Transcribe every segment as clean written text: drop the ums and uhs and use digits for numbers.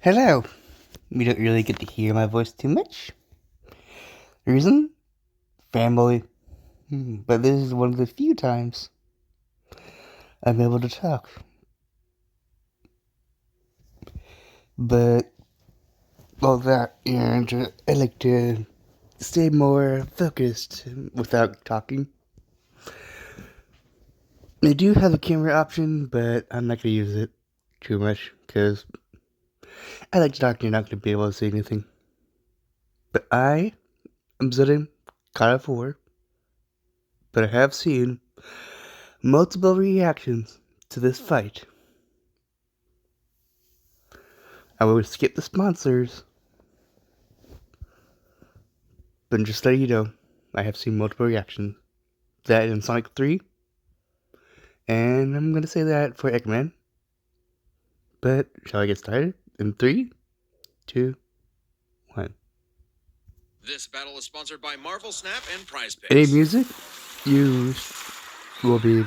Hello. You don't really get to hear my voice too much. Reason? Family. But this is one of the few times I'm able to talk. But all that, and I like to stay more focused without talking. I do have a camera option, but I'm not going to use it too much because I like to talk and you're not going to be able to see anything. But I am sitting kind of 4, but I have seen multiple reactions to this fight. I will skip the sponsors, but just so you know, I have seen multiple reactions. That in Sonic 3, and I'm gonna say that for Eggman. But shall I get started? In 3, 2, 1. This battle is sponsored by Marvel Snap and Prize Picks. Any music used will be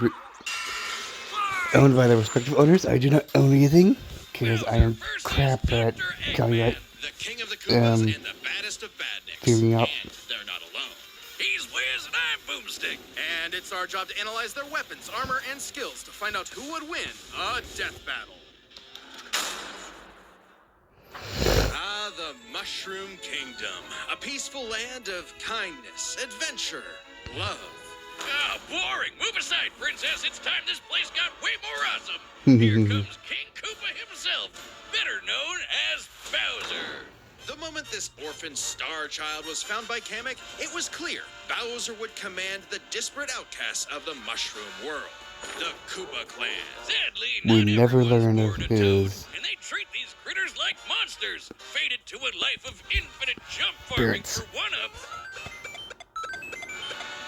owned by the respective owners. I do not own anything because I am crap at copyright. The king of the Koopas and the baddest of badniks. Figuring out. And they're not alone. He's Wiz and I'm Boomstick. And it's our job to analyze their weapons, armor, and skills to find out who would win a death battle. The Mushroom Kingdom. A peaceful land of kindness, adventure, love. Boring. Move aside, princess. It's time this place got way more awesome. Here comes King Koopa himself, better known as Bowser. The moment this orphan star child was found by Kamek, it was clear Bowser would command the disparate outcasts of the Mushroom world. The Koopa clan. Sadly, we never learn of his. And they treat these critters like monsters, fated to a life of infinite jump farming for one-up.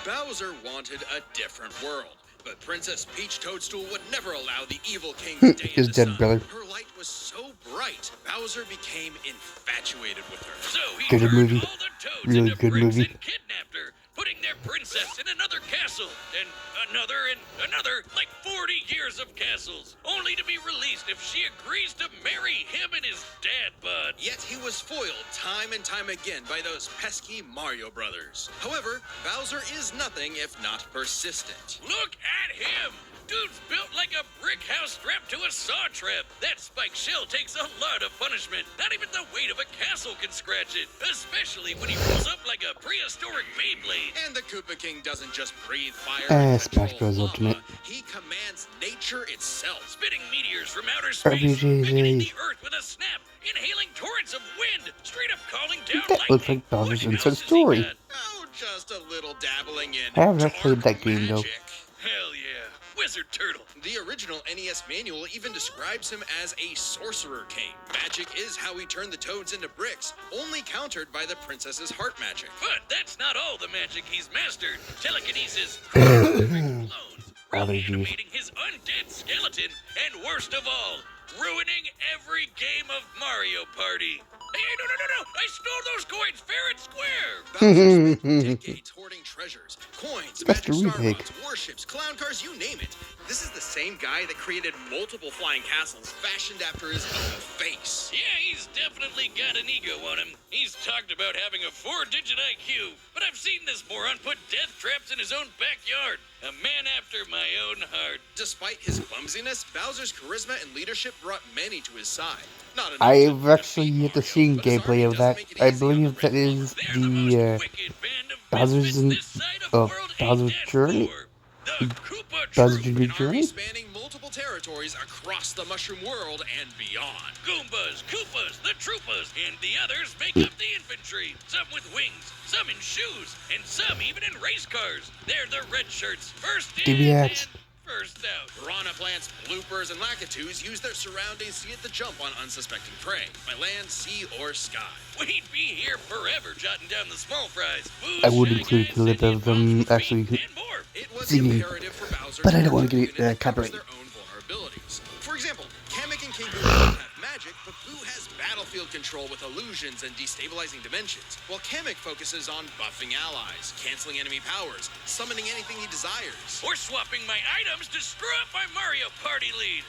Bowser wanted a different world, but Princess Peach Toadstool would never allow the evil king to stay in the sun. Brother. Her light was so bright, Bowser became infatuated with her. So he good turned movie. all the toads Really into good bricks movie. and kidnapped her, putting their princess in another castle, and another, like 40 years of castles, only to be released if she agrees to marry him and his dad bod. Yet he was foiled time and time again by those pesky Mario brothers. However, Bowser is nothing if not persistent. Look at him! Dude's built like a brick house strapped to a saw trap. That spiked shell takes a lot of punishment. Not even the weight of a castle can scratch it, especially when he rolls up like a prehistoric Beyblade. And the Koopa King doesn't just breathe fire and Smash Bros. lava. Ultimate. He commands nature itself, spitting meteors from outer space, quickening the earth with a snap, inhaling torrents of wind, straight up calling down That lightning. looks like Bowser's What Inside else has he Story. got? Oh, just a little dabbling in I have not played that game though. magic. Hell yeah. Wizard Turtle. The original NES manual even describes him as a sorcerer king. Magic is how he turned the toads into bricks, only countered by the princess's heart magic. But that's not all the magic he's mastered. Telekinesis, clones, reanimating his undead skeleton, and worst of all, ruining every game of Mario Party. Hey, no! I stole those coins fair and square! Bowser spent decades hoarding treasures, coins, That's magic the star remake. rods, warships, clown cars, you name it. This is the same guy that created multiple flying castles fashioned after his own face. Yeah, he's definitely got an ego on him. He's talked about having a 4-digit IQ, but I've seen this moron put death traps in his own backyard. A man after my own heart. Despite his clumsiness, Bowser's charisma and leadership brought many to his side. Not enough I've to actually defeat yet to Mario, see but his gameplay army of that. doesn't make it I easy on believe the that Red is They're the most the wicked band of Bowser's misfits this side of world Bowser's 8-4. Journey. The Koopa Bowser's Troop, Journey an army Journey? spanning multiple territories across the Mushroom world and beyond. Goombas, Koopas, the Troopas, and the others make up the infantry. Some with wings, some in shoes, and some even in race cars. They're the red shirts, first in DBX. and first out. Piranha plants, bloopers, and lakitus use their surroundings to get the jump on unsuspecting prey, by land, sea, or sky. We'd be here forever jotting down the small fries. Food, I would Shy include a Guys, clip Cindy of them Impossible actually Feet, and more. It was singing, imperative for Bowser but I don't to want to unit get that covers copyright. their own vulnerabilities. For example, Kamek and King Boo don't have magic, but Boo has battlefield control with illusions and destabilizing dimensions, while Kamek focuses on buffing allies, canceling enemy powers, summoning anything he desires, or swapping my items to screw up my Mario Party lead.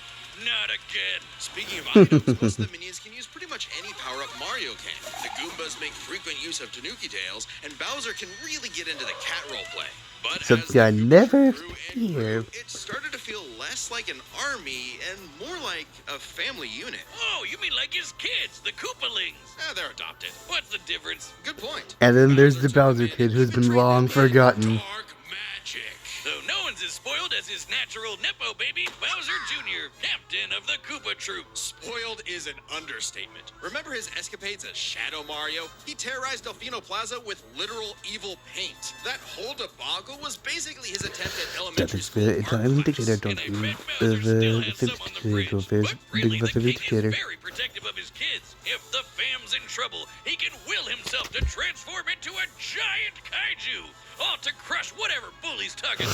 Not again. Speaking of items, most of the minions can use pretty much any power-up Mario can. The Goombas make frequent use of Tanuki tails, and Bowser can really get into the cat roleplay. But as Something I the never Goombas grew and hear. grew, it started to feel less like an army and more like a family unit. Oh, you mean like his kids, the Koopalings? They're adopted. What's the difference? Good point. And then there's the took them Bowser in kid and who's even been trained long them in forgotten. Dark magic. Though no one's as spoiled as his natural Nepo baby, Bowser Jr., captain of the Koopa Troop. Spoiled is an understatement. Remember his escapades as Shadow Mario? He terrorized Delfino Plaza with literal evil paint. That whole debacle was basically his attempt at elementary school art I'm class. dictator, don't And I you? bet Bowser still has some on the fridge. But really, Big the king dictator. is very protective of his kids. If the fam's in trouble, he can will himself to transform into a giant kaiju, all to crush whatever bully's tugging.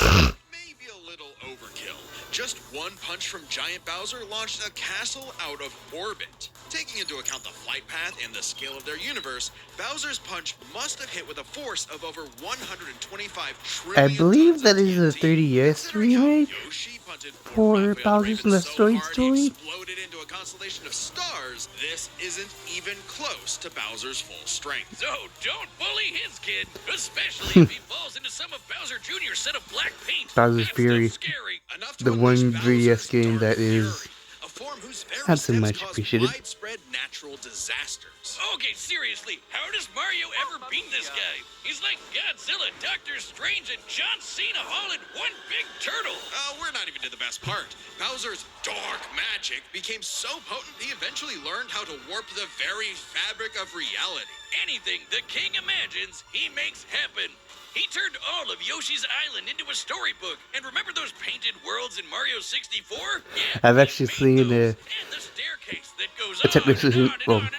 Maybe a little overkill. Just one punch from Giant Bowser launched a castle out of orbit. Taking into account the flight path and the scale of their universe, Bowser's punch must have hit with a force of over 125 trillion I believe tons that of is a TNT. 30S Considering how remake Yoshi punted for Raphael the Bowser's Raven in the so Story hard he Story. exploded into a constellation of stars. This isn't even close to Bowser's full strength. So don't bully his kid, especially if he falls into some of Bowser Jr.'s set of black paint. Bowser's That Fury. stuff's scary. Enough to The unleash one 3DS Bowser's game that dark is fury, a form whose very not so steps much cause appreciated. widespread natural disasters. Okay, seriously, how does Mario ever beat this guy? He's like Godzilla, Doctor Strange, and John Cena all in one big turtle. We're not even to the best part. Bowser's dark magic became so potent he eventually learned how to warp the very fabric of reality. Anything the king imagines, he makes happen. He turned all of Yoshi's Island into a storybook. And remember those painted worlds in Mario 64? Yeah, I've he actually made seen those. And the staircase that goes a technician, well, on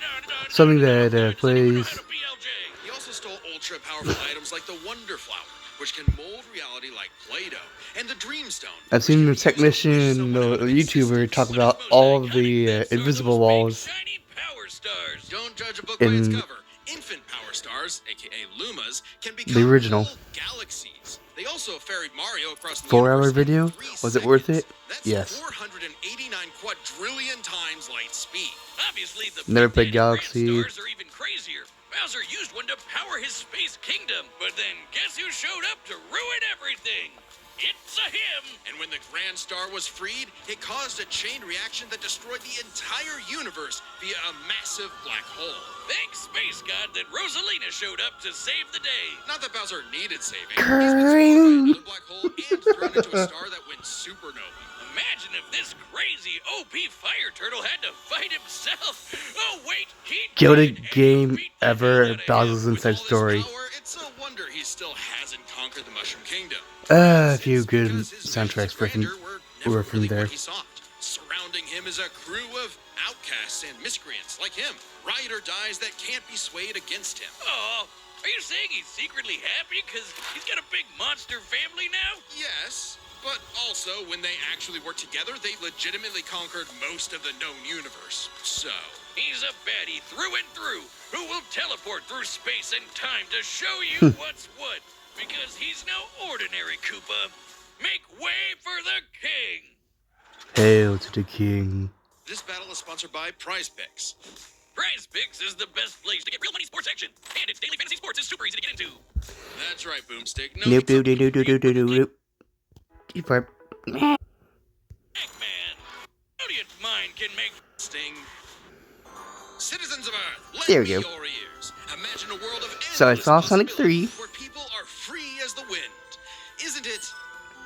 something and that on. Does anyone know plays how to BLJ? He also stole ultra-powerful items like the Wonder Flower, which can mold reality like Play-Doh, and the Dreamstone. I've seen the technician YouTuber talk about all of the invisible walls Shiny power stars. Don't judge a book by its in cover. Infant power stars, aka Lumas, can become the original whole galaxies. They also ferried Mario across the 4-hour universe in video. 3 Was it worth seconds. it? That's Yes. 489 quadrillion times light speed. Obviously, the Never Big played Daddy Grand Galaxy. Stars are even crazier. Bowser used one to power his space kingdom, but then guess who showed up to ruin everything? It's a him! And when the Grand Star was freed, it caused a chain reaction that destroyed the entire universe via a massive black hole. Thanks, Space God, that Rosalina showed up to save the day. Not that Bowser needed saving. He's been swallowed by another black hole and thrown into a star that went supernova. Imagine if this crazy OP fire turtle had to fight himself. Oh, wait, he Goated did, and game he beat the ever, hell out of Bowser's him. With Inside all this Story. power, it's a wonder he still hasn't conquered the Mushroom Kingdom. A few It's good because his soundtracks visions of grandeur were never from really there. what he sought. Surrounding him is a crew of outcasts and miscreants like him, ride or dies that can't be swayed against him. Oh, are you saying he's secretly happy because he's got a big monster family now? Yes, but also when they actually worked together, they legitimately conquered most of the known universe. So, He's a baddie through and through who will teleport through space and time to show you what's what. Because he's no ordinary Koopa. Make way for the king! Hail to the king. this battle is sponsored by Prize Picks. Prize Picks is the best place to get real money sports action. And its daily fantasy sports is super easy to get into. That's right, Boomstick. No Nope, need nope, for- nope, nope, nope, nope, nope. Keep up. Eggman. Brilliant mind can make... Sting. Citizens of Earth, let There we me go. your ears. Imagine a world of So I endless saw Sonic possibilities 3. where people are free as the wind. Isn't it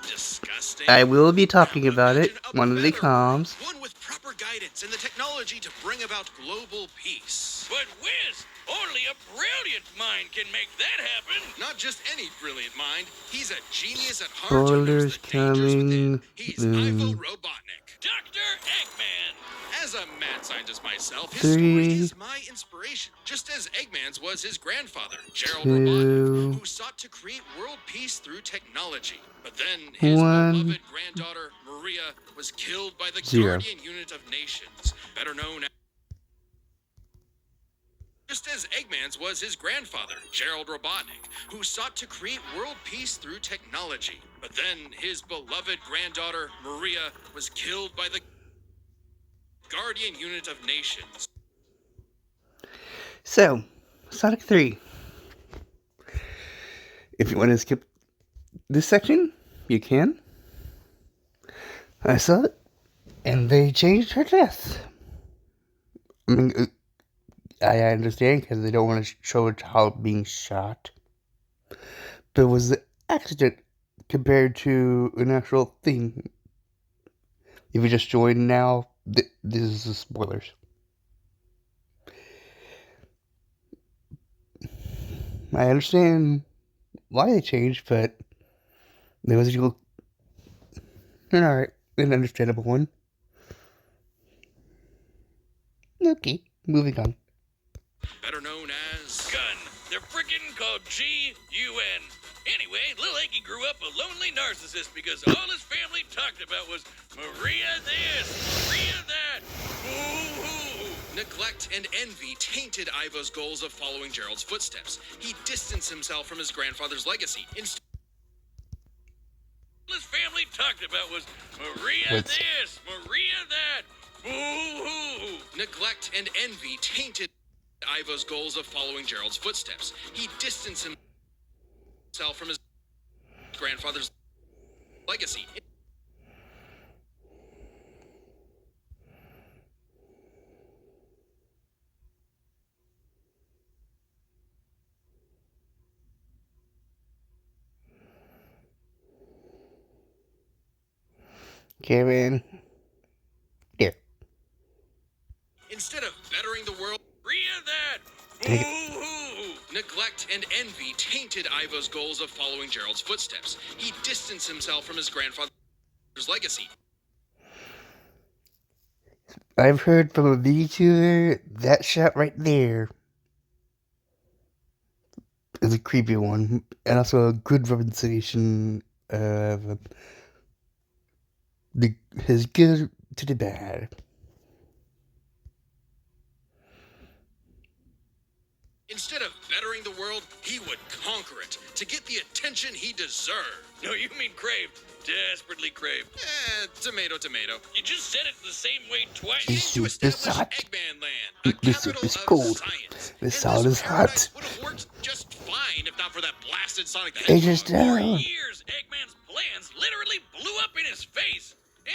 disgusting? I will be talking Now about it imagine a when it better comes. world, one with proper guidance and the technology to bring about global peace. But Wiz, only a brilliant mind can make that happen. Not just any brilliant mind, he's a genius at heart who knows Spoilers the dangers within. coming He's Ivo soon. Robotnik. Dr. Eggman. As a mad scientist myself, his 3, story is my inspiration, just as Eggman's was his grandfather, Gerald 2, Robotnik, who sought to create world peace through technology. But then his 1, beloved granddaughter, Maria, was killed by the 0. Guardian Unit of Nations, better known as... Just as Eggman's was his grandfather, Gerald Robotnik, who sought to create world peace through technology. But then his beloved granddaughter, Maria, was killed by the... guardian unit of nations. So, Sonic 3. If you want to skip this section, you can. I saw it, and they changed her death. I mean, I understand because they don't want to show a child being shot. But it was the accident compared to an actual thing. If you just joined now, this is the spoilers. I understand why they changed, but there was an alright, an understandable one. Okay, moving on. Better known as Gun. They're frickin' called G-U-N. Anyway, Lil Eggy grew up a lonely narcissist because all his family talked about was Maria this, Maria that. Boo-hoo. neglect and envy tainted Ivo's goals of following Gerald's footsteps. He distanced himself from his grandfather's legacy. Instead, All his family talked about was Maria this, Maria that. Boo-hoo. neglect and envy tainted Ivo's goals of following Gerald's footsteps. He distanced himself from his grandfather's legacy. Kevin. Here. Instead of bettering the world, Maria that. Take it. Boo-hoo. neglect and envy tainted Ivo's goals of following Gerald's footsteps. He distanced himself from his grandfather's legacy. I've heard from a VTuber that shot right there is a creepy one, and also a good representation of his good to the bad. Instead of bettering the world, he would conquer it to get the attention he deserved. No, you mean craved. Desperately craved. Tomato, tomato. You just said it the same way twice. He This aimed to soup is establish hot. Eggman Land, a This soup capital is of cold. science. This And salad is paradise hot. would have worked just fine if not for that blasted Sonic the It Hedgehog. just For years, Eggman's plans literally blew up in his face.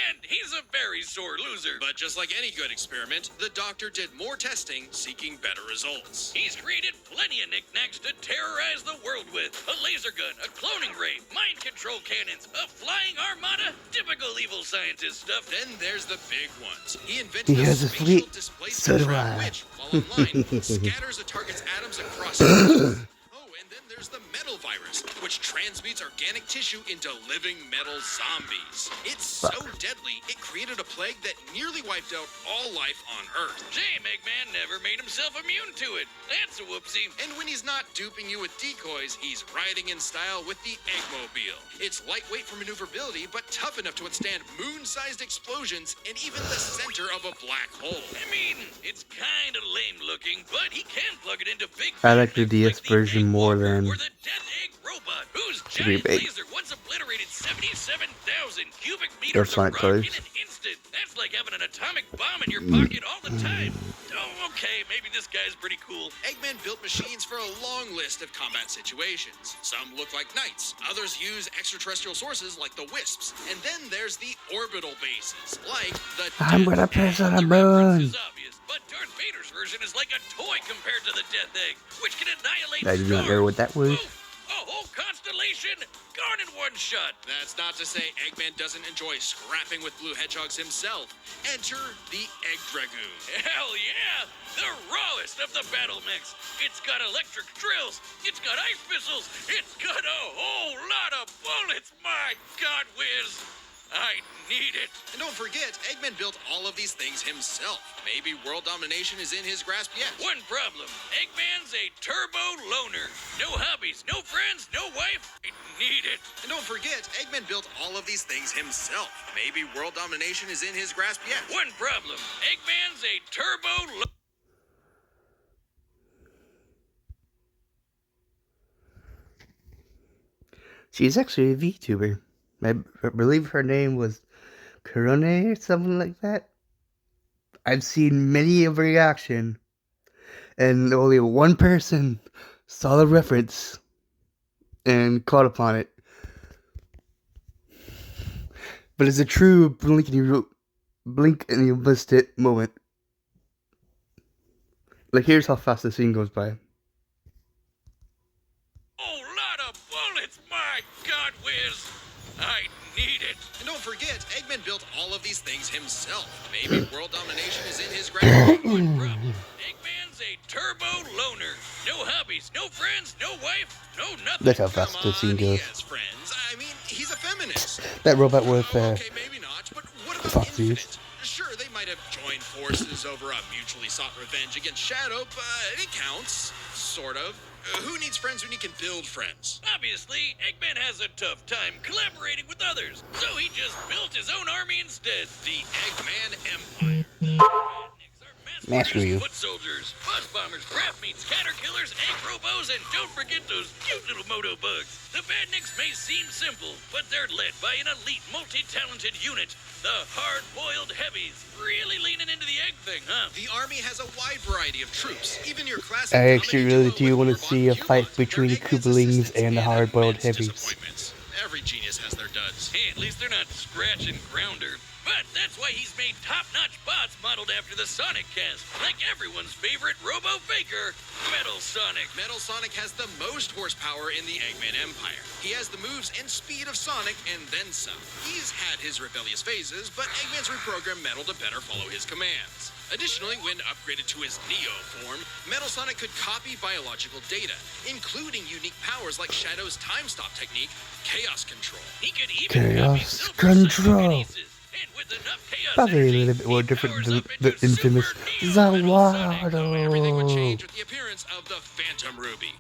And he's a very sore loser. But just like any good experiment, the doctor did more testing, seeking better results. He's created plenty of knickknacks to terrorize the world with. A laser gun, a cloning ray, mind control cannons, a flying armada, typical evil scientist stuff. Then there's the big ones. He invented He a has a spatial fleet. displacement So do trap, I. which, while online, scatters a target's atoms across space. Oh, and then there's the metal virus, which transmutes organic tissue into living metal zombies. It's so deadly, it created a plague that nearly wiped out all life on Earth. Shame Eggman never made himself immune to it. That's a whoopsie. And when he's not duping you with decoys, he's riding in style with the Eggmobile. It's lightweight for maneuverability, but tough enough to withstand moon-sized explosions and even the center of a black hole. I mean, it's kind of lame looking, but he can plug it into big. I like the magnets DS the version Egg more Walker than or the Death Egg Robot, whose the giant remake. laser once obliterated 77,000 cubic Those meters of Sonic rock colors. in an instant. That's like having an atomic bomb in your pocket all the time. Oh, okay, maybe this guy's pretty cool. Eggman built machines for a long list of combat situations. Some look like knights, others use extraterrestrial sources like the Wisps, and then there's the orbital bases, like the I'm Death gonna Egg. piss on a The reference moon. is obvious, but Darth Vader's version is like a toy compared to the Death Egg, which can annihilate I do not know what that was. Oof, a whole constellation gone in one shot. That's not to say Eggman doesn't enjoy scrapping with blue hedgehogs himself. Enter the Egg Dragoon. Hell yeah! The rawest of the battle mechs. It's got electric drills. It's got ice missiles. It's got a whole lot of bullets. My God, Wiz. I need it. And don't forget, Eggman built all of these things himself. Maybe world domination is in his grasp yet. One problem. Eggman's a turbo loner. No hobbies, no friends, no wife. I need it. And don't forget, Eggman built all of these things himself. Maybe world domination is in his grasp yet. One problem. Eggman's a turbo loner. She's actually a VTuber. I believe her name was Corone or something like that. I've seen many of reaction, and only one person saw the reference and caught upon it. But it's a true blink and you missed it moment. Like, here's how fast the scene goes by. Oh, lot of bullets! My God, Wiz! I need it. And don't forget, Eggman built all of these things himself. Maybe world domination is in his grasp. One problem. Eggman's a turbo loner. No hobbies, no friends, no wife, no nothing. That's how fast the scene He goes. has friends. I mean, he's a feminist. That robot with Okay, maybe not, but what about Foxy. Infinite? Sure, they might have joined forces over a mutually sought revenge against Shadow, but it counts. Sort of. Who needs friends when you can build friends? Obviously, Eggman has a tough time collaborating with others, so he just built his own army instead. The Eggman Empire. Badniks are Master you. mass-produced foot soldiers, buzz bombers, craft meats, caterpillars, egg robos, and don't forget those cute little moto bugs. The Badniks may seem simple, but they're led by an elite, multi-talented unit. The hard-boiled heavies. Really leaning into the egg thing, huh? The army has a wide variety of troops. Even your classic I actually comedy really duo do with want to see a Robot fight Cubot between the are Eggman's Koopalings assistants and the in hard-boiled immense heavies. disappointments. Every genius has their duds. Hey, at least they're not Scratch and Grounder. But that's why he's made top-notch bots modeled after the Sonic cast. Like everyone's favorite robo-faker, Metal Sonic. Metal Sonic has the most horsepower in the Eggman Empire. He has the moves and speed of Sonic and then some. He's had his rebellious phases, but Eggman's reprogrammed Metal to better follow his commands. Additionally, when upgraded to his Neo form, Metal Sonic could copy biological data, including unique powers like Shadow's time stop technique, Chaos Control. He could even copy Chaos Silver's Control. psychokinesis. And with enough chaos Probably a energy, little bit more he different powers than up the into infamous Super Neo Metal Sonic. Everything would Zawado. change with the appearance of the Phantom Ruby.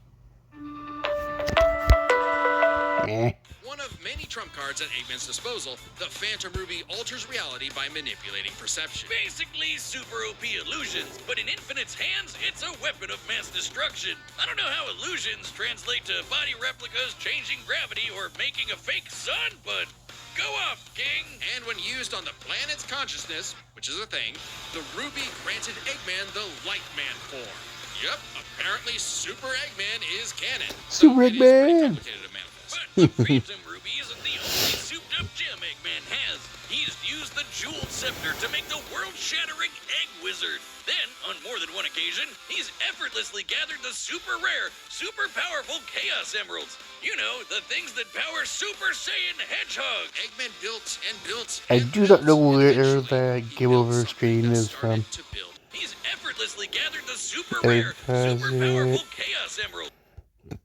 Meh. One of many trump cards at Eggman's disposal, the Phantom Ruby alters reality by manipulating perception. Basically super OP illusions, but in Infinite's hands, it's a weapon of mass destruction. I don't know how illusions translate to body replicas, changing gravity, or making a fake sun, but go off, King! And when used on the planet's consciousness, which is a thing, the Ruby granted Eggman the Light Man form. Yep, apparently Super Eggman is canon. Super Though it is pretty Eggman. complicated to manifest. But the Phantom Ruby isn't the only souped-up gem Eggman has. He's used the Jeweled Scepter to make the world-shattering Egg Wizard. Then, on more than one occasion, he's effortlessly gathered the super rare, super powerful Chaos Emeralds. You know, the things that power Super Saiyan Hedgehog. Eggman built and built. I and do not know built, and where eventually, the he Game built Over something screen that is started from. to build. He's effortlessly gathered the super It rare, has super it. powerful Chaos Emerald.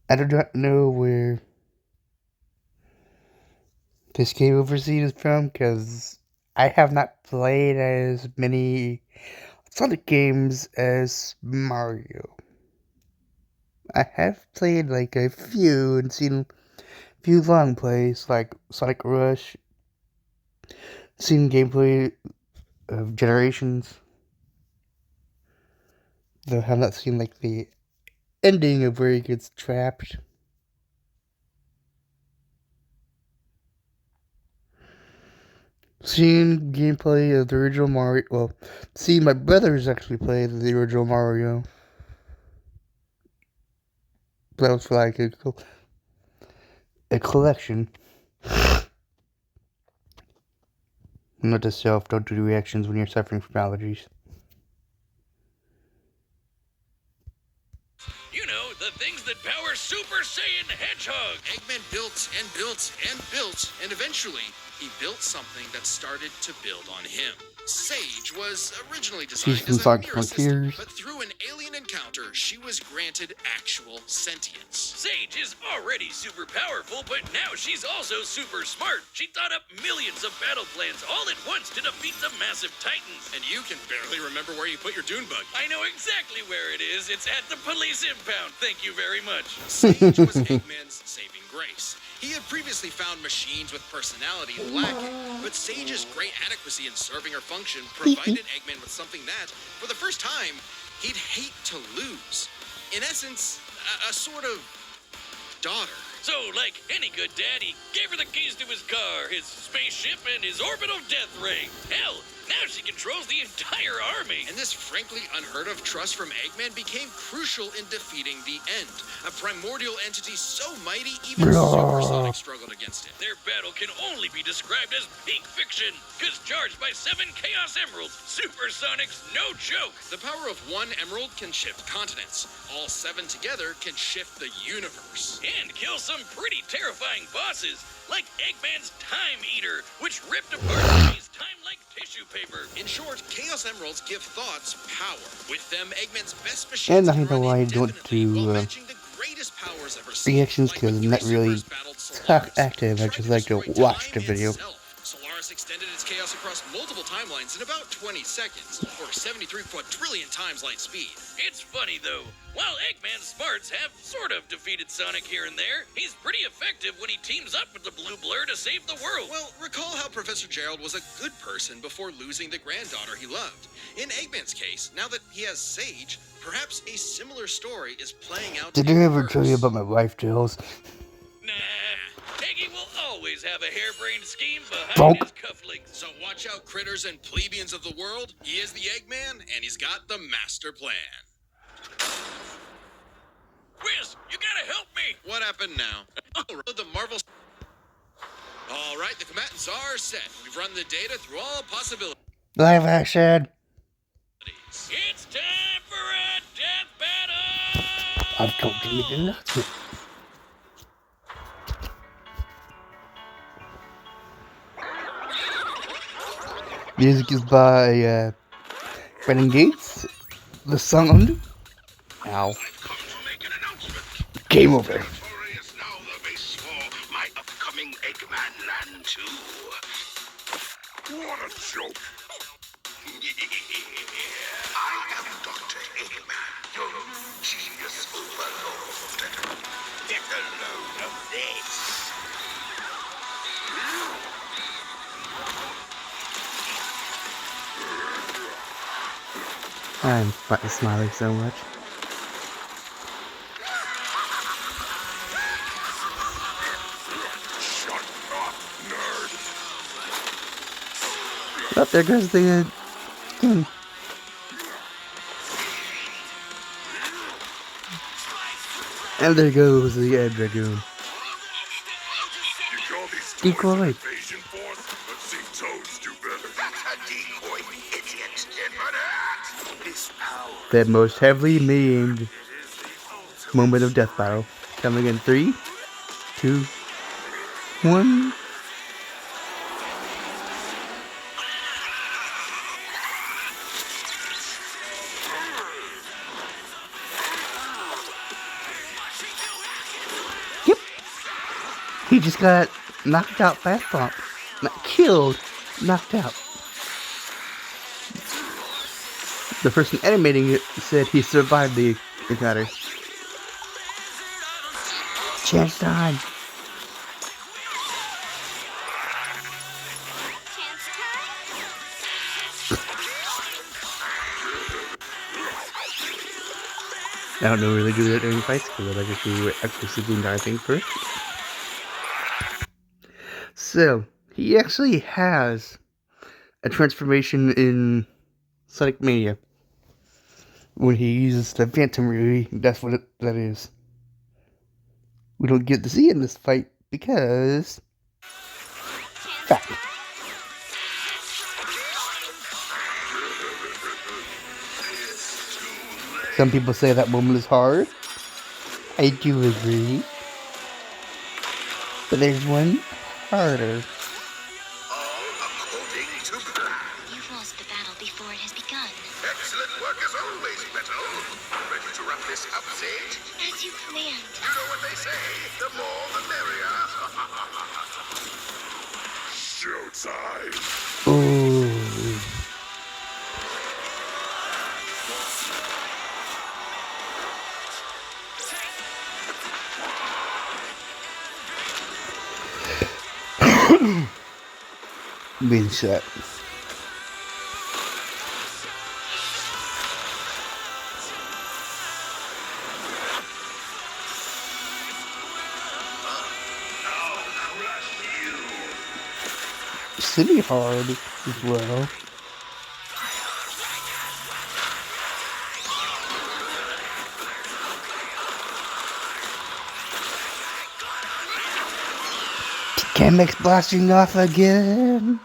I do not know where this Game Over scene is from because I have not played as many Sonic games as Mario. I have played like a few and seen a few long plays like Sonic Rush, seen gameplay of Generations, though I have not seen like the ending of where he gets trapped. Seeing gameplay of the original Mario, well, seeing my brothers actually play the original Mario. That was for like a collection. Note to self, don't do reactions when you're suffering from allergies. You know, the things that power Super Saiyan Hedgehog. Eggman built and built and built, and eventually, he built something that started to build on him. Sage was originally designed She's from as a Sonic mirror assistant, Frontiers. but through an alien encounter, she was granted actual sentience. Sage is already super powerful, but now she's also super smart. She thought up millions of battle plans all at once to defeat the massive titans. And you can barely remember where you put your dune buggy. I know exactly where it is. It's at the police impound. Thank you very much. Sage was Eggman's saving grace. He had previously found machines with personality lacking, but Sage's great adequacy in serving her function provided Eggman with something that, for the first time, he'd hate to lose. In essence, a sort of daughter. So, like any good dad, he gave her the keys to his car, his spaceship, and his orbital death ray. Hell, Now she controls the entire army. And this frankly unheard of trust from Eggman became crucial in defeating the End, a primordial entity so mighty even Supersonic struggled against it. Their battle can only be described as peak fiction, because charged by 7 Chaos Emeralds, Supersonic's no joke. The power of one emerald can shift continents. All 7 together can shift the universe. And kill some pretty terrifying bosses, like Eggman's Time Eater, which ripped apart his time like tissue paper. In short, Chaos Emeralds give thoughts power. With them, Eggman's best machines And I can know run why I don't indefinitely while do matching the greatest powers ever seen. reactions, Like because when I'm not three really supers battled Solaris, active. I tried just like to destroy watch the time video. itself. Solaris extended its chaos across multiple timelines in about 20 seconds, or 73 quadrillion times light speed. It's funny though, while Eggman's smarts have sort of defeated Sonic here and there, he's pretty effective when he teams up with the Blue Blur to save the world. Well, recall how Professor Gerald was a good person before losing the granddaughter he loved. In Eggman's case, now that he has Sage, perhaps a similar story is playing out. Did I ever tell you about my wife, Jules? Nah, Eggy will always have a harebrained scheme behind Bonk. his cufflinks. So watch out, critters and plebeians of the world. He is the Eggman, and he's got the master plan. Whiz, you gotta help me! What happened now? The Marvel. All right, the combatants are set. We've run the data through all possibilities. Live action. It's time for a death battle! I've told you the announcement. Music is by Brennan Gates. The song. Ow. Game over. Victorious now the base for my upcoming Eggman Land 2. What a joke. I am Dr. Eggman, your genius overlord. Get a load of this. I'm fucking smiling so much. Shut up, nerd. Oh, there goes the thing. And there goes the Ed Dragoon. You call these Decoy. toys an invasion force? Let's see Toads do better. That's a decoy, idiot. Infinite. This power. That most heavily memed moment of death battle. Coming in 3, 2, 1. Yep. He just got knocked out by a thump. Not killed, knocked out. The person animating it said he survived the encounter. Chance time. I don't know really do that during fights because I just do actually see the entire thing first. So, he actually has a transformation in Sonic Mania. When he uses the Phantom Ray, that's what that is. We don't get to see it in this fight because... fact. Some people say that moment is hard. I do agree. But there's one harder. All according to plan. You've lost the battle before it has begun. Excellent work as always, Beto. Ready to wrap this up, Sage? As you planned. You know what they say, the more the merrier. Showtime. Ooh. Being shot. City hard as well. Chemix blasting off again.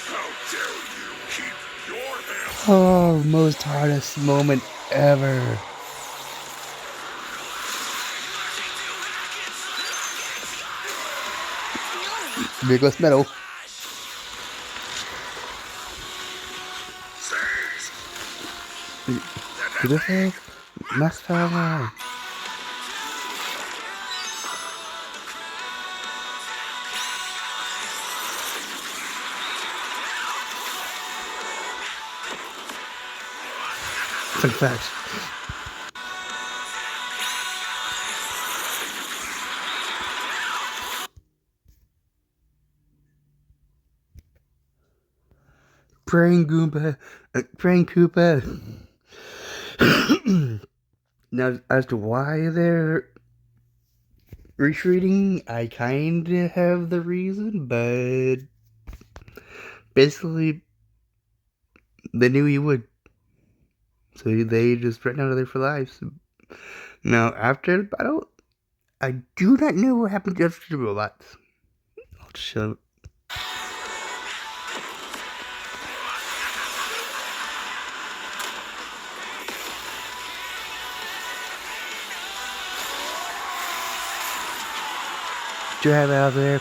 How dare you keep your hands Oh, most hardest moment ever. There goes Metal. Sage! To the face. Max power. Fun fact. Praying Goomba. Praying Koopa. Now, as to why they're retreating, I kinda have the reason, but basically, they knew you would. So they just ran out of there for lives. Now, after the battle, I do not know what happened to the robots. I'll just shut up. What you have out there?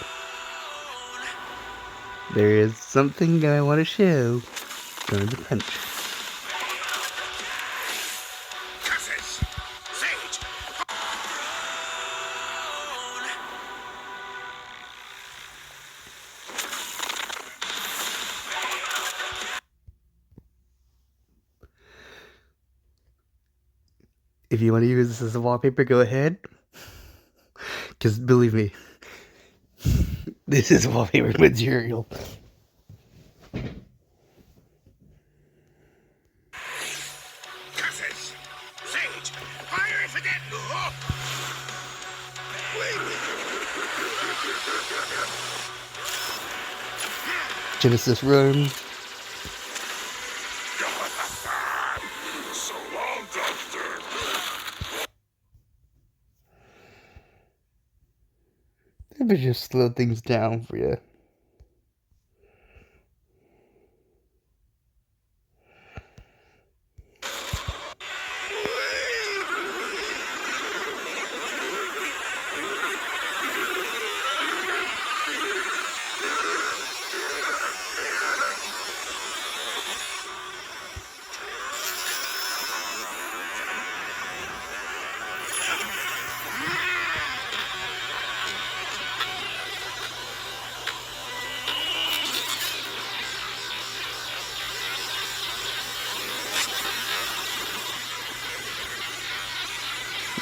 There is something I want to show. Going to punch. curses! Sage! If you want to use this as a wallpaper, go ahead. Because believe me, this is wallpaper material. Curses! Sage! Fire if again! Genesis Run. So long, Doctor! Let me just slow things down for you.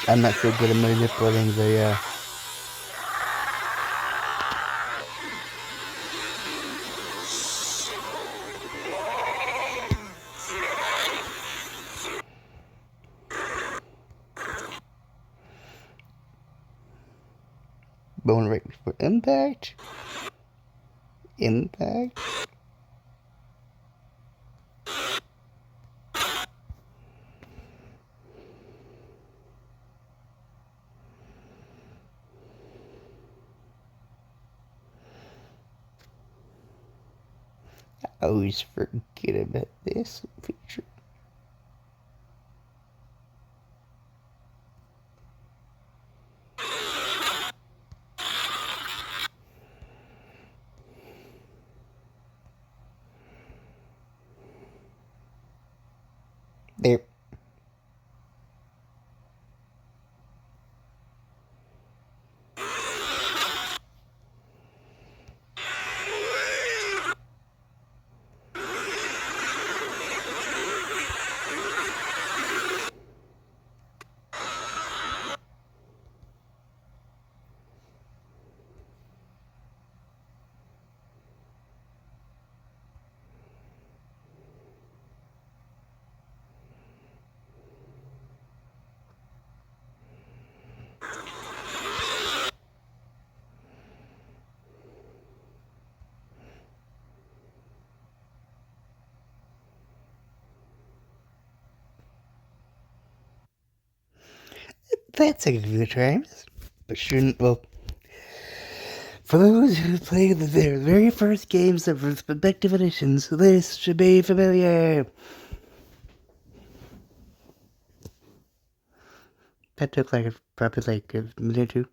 I'm not so good at manipulating the bone rate for impact. Impact. I always forget about this feature. There. That's a few times. But shouldn't, well, for those who played their very first games of respective editions, this should be familiar. That took probably like a minute or two.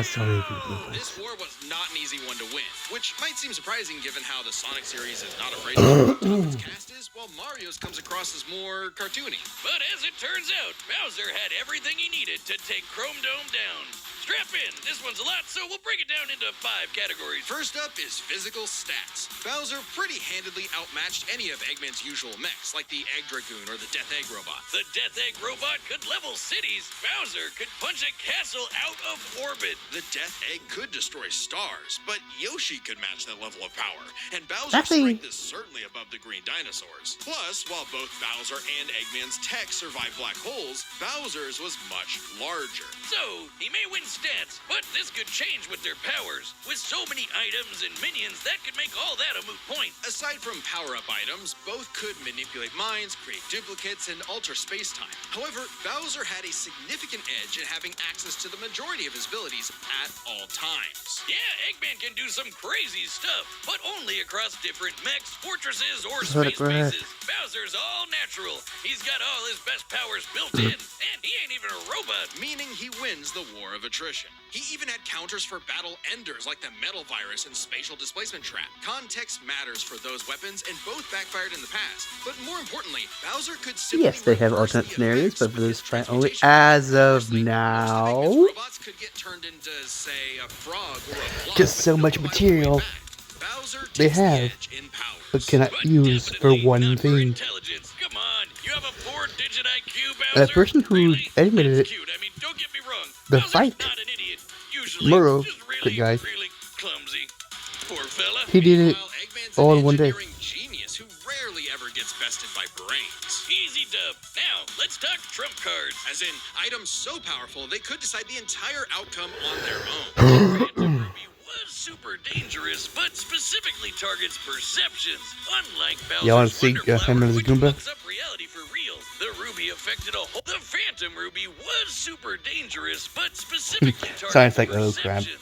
Sorry, people. This war was not an easy one to win, which might seem surprising given how the Sonic series is not afraid to show how tough its cast is, while Mario's comes across as more cartoony. But as it turns out, Bowser had everything he needed to take Chrome Dome down. Strap in, this one's a lot, so we'll break it down into 5 categories. First up is physical stats. Bowser pretty handedly outmatched any of Eggman's usual mechs, like the Egg Dragoon or the Death Egg Robot. The Death Egg Robot could level cities. Bowser could punch a castle out of orbit. The Death Egg could destroy stars, but Yoshi could match that level of power, and Bowser's Actually- strength is certainly above the green dinosaurs. Plus, while both Bowser and Eggman's tech survived black holes, Bowser's was much larger. So, he may win stats, but this could change with their powers. With so many items and minions, that could make all that a moot point. Aside from power-up items, both could manipulate minds, create duplicates, and alter space-time. However, Bowser had a significant edge in having access to the majority of his abilities at all times. Yeah, Eggman can do some crazy stuff, but only across different mechs, fortresses, or Correct, space correct. bases. Bowser's all natural. He's got all his best powers built in, and he ain't even a robot. Meaning he wins the war of attrition. He even had counters for battle enders like the metal virus and spatial displacement trap. Context matters for those weapons, and both backfired in the past. But more importantly, Bowser could simply Yes, they have reverse alternate the scenarios, effects but for with this his fight only transmutation. as of Conversely, most now. Eggman's robots could get turned into, say, a frog or a blob, Just so with no much reliable material way back. Bowser they takes the have, edge in powers. but cannot But use for definitely one not for thing. intelligence. Come on, you have a 4-digit IQ, Bowser? The person who Really? animated That's it, cute. I mean, don't get me wrong. the Bowser's fight, not an idiot. Usually, Muro, just good guy. really clumsy. Poor fella. He did it Meanwhile, Eggman's all an in one day. engineering genius who rarely ever gets bested by brains. Easy dub. Now, let's talk trump cards. As in, items so powerful they could decide the entire outcome on their own. Phantom Ruby was super dangerous, but specifically targets perceptions. Unlike Bowser's Y'all wanna see, Wonder him Flower, as a which Goomba? fucks up reality for real. The Ruby affected a whole. The Phantom Ruby was super dangerous, but specifically targets Sounds like, oh, crap. perceptions.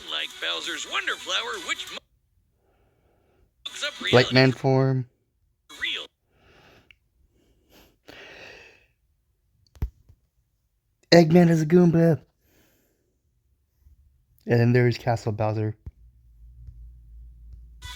Unlike Bowser's Wonder Flower, which fucks up reality Like man form. for real. Eggman is a Goomba. And then there's Castle Bowser.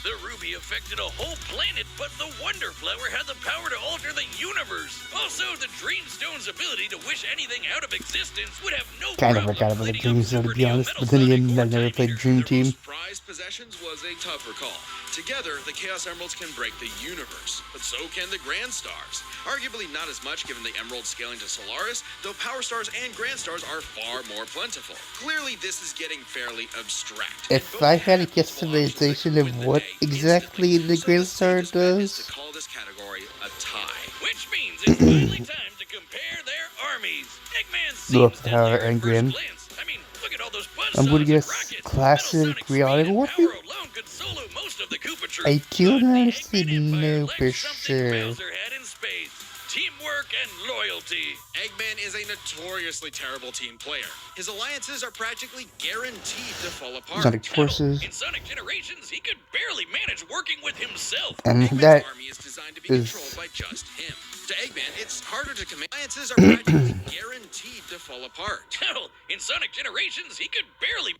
The Ruby affected a whole planet, but the Wonder Flower had the power to alter the universe. Also, the Dreamstone's ability to wish anything out of existence would have no Kind of problem forgot about the lighting up Dream Zone, to Super be Neo honest. Metal But then Sonic again, or I never Time played Eater. Dream Their Team. most prized possessions was a tough recall. Together, the Chaos Emeralds can break the universe, but so can the Grand Stars. Arguably not as much given the Emerald scaling to Solaris, though Power Stars and Grand Stars are far more plentiful. Clearly, this is getting fairly abstract. If And both I had a have multiple options that customization could of win the what day exactly instantly. the So Grand the Star safest bet is does, to call this category a tie. Which means it's finally time to compare their armies. Eggman Look, seems Power deadlier at and first Grand. glance. I mean, look at all those buzzsaws I'm gonna and guess rockets. classic Metal Sonic's reality speed and warfare? power alone could solo most of the Koopa troops. I do But the honestly Eggman Empire know lacked for something sure. Bowser had in spades. Teamwork and loyalty. Eggman is a notoriously terrible team player. His alliances are practically guaranteed to fall apart. Sonic Forces, In Sonic Generations, he could barely manage working with himself. and Eggman's that army is designed to be is- controlled by just him. To Eggman, it's harder to command. Alliances are practically guaranteed to fall apart. Hell, in Sonic Generations, he could barely.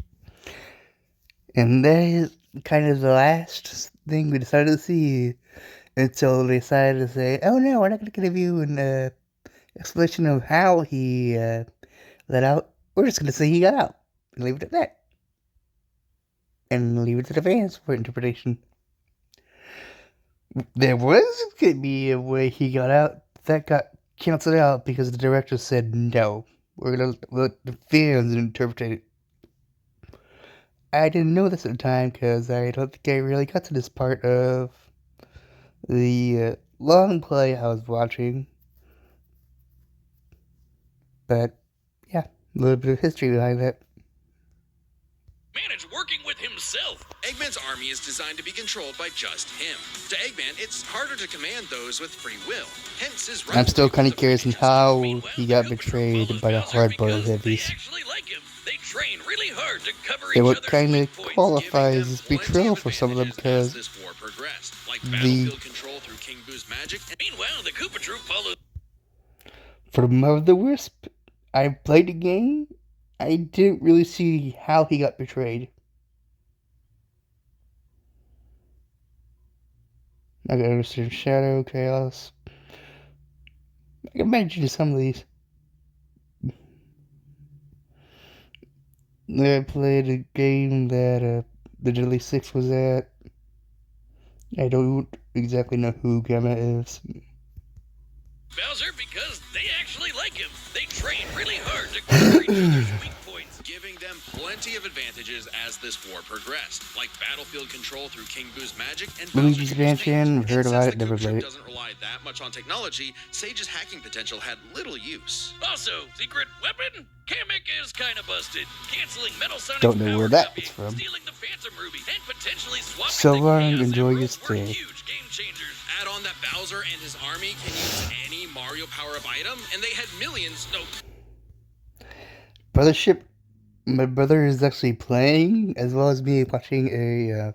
And that is kind of the last thing we decided to see until they decided to say, oh no, we're not going to give you an explanation of how he let out. We're just going to say he got out and leave it at that. And leave it to the fans for interpretation. There was going to be a way he got out. That got canceled out because the director said no. We're going to let the fans interpret it. I didn't know this at the time because I don't think I really got to this part of the long play I was watching. But yeah, a little bit of history behind that. Manage working with himself. Eggman's army is designed to be controlled by just him. To Eggman, it's harder to command those with free will. Hence his I'm still kind of rivalry curious on with the Freak how Meanwhile, he the got Koopa Troop betrayed follows by the Bowser hardboiled because they heavies. actually like him. They train really hard to cover And each what other's kind weak of points, qualifies them as plenty betrayal of for some of them, advantages as because this war progressed, like the battlefield control through King Boo's magic. Meanwhile, the Koopa Troop follows. from of the Wisp, I played the game. I didn't really see how he got betrayed. I can understand Shadow, Chaos. I can imagine some of these. I played a game that the Deadly Six was at. I don't exactly know who Gamma is. Bowser because they actually like him. They train really hard to cover each other's weak points, Giving them plenty of advantages as this war progressed, like battlefield control through King Boo's magic and Luigi's Bowser's Mansion, instinct. heard And about since it, the never Koopa played Troop it. doesn't rely that much on technology, Sage's hacking potential had little use. Also, secret weapon? Kamek is kinda busted. Canceling Metal Sonic's Don't know power where that copying, is from. stealing the Phantom Ruby, and potentially swapping So the long, Chaos enjoy your Emeralds were stay. huge game changers. Add on that Bowser and his army can use any Mario power-up item, and they had millions. No, Brothership. My brother is actually playing, as well as me watching a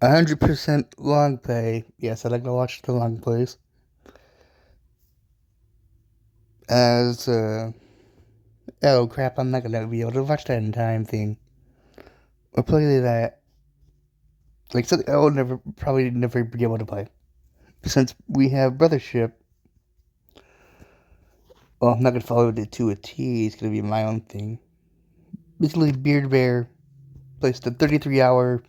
100% long play. Yes, I like to watch the long plays. As oh crap, I'm not gonna be able to watch that in time thing. Or play that. Like something I will probably never be able to play. Since we have Brothership. Well, I'm not gonna follow it to a T, it's gonna be my own thing. Basically, Beard Bear placed a 33-hour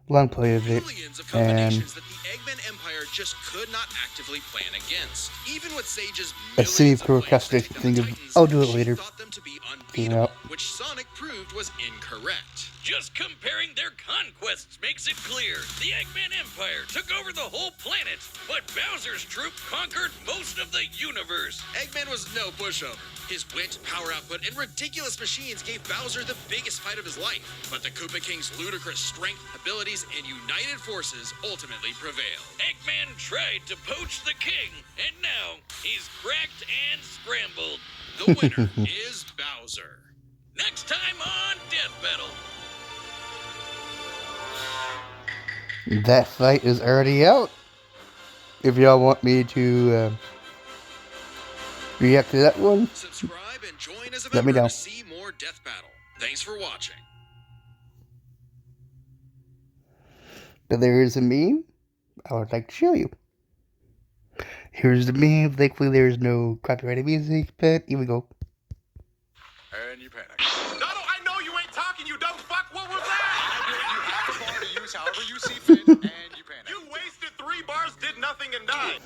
long play of it, millions of and combinations that the Eggman Empire just could not actively plan against. Even with Sage's a millions of plans to semi-pro take down thing the of Titans, I'll do it she later. thought them to be Came unbeatable, out. which Sonic proved was incorrect. Just comparing their conquests makes it clear. The Eggman Empire took over the whole planet, but Bowser's troop conquered most of the universe. Eggman was no pushover. His wit, power output, and ridiculous machines gave Bowser the biggest fight of his life. But the Koopa King's ludicrous strength, abilities, and united forces ultimately prevailed. Eggman tried to poach the king, and now he's cracked and scrambled. The winner is Bowser. Next time on Death Battle. That fight is already out. If y'all want me to react to that one, Subscribe and join as a Let me member know. to see more Death Battle. Thanks for watching. but there is a meme I would like to show you. Here's the meme. Thankfully, there's no copyrighted music, but here we go. And you panic. Donald, I know you ain't talking, you dumb fuck. What was that? You have the bar to use however you see fit, and you panic. You wasted 3 bars, did nothing, and died.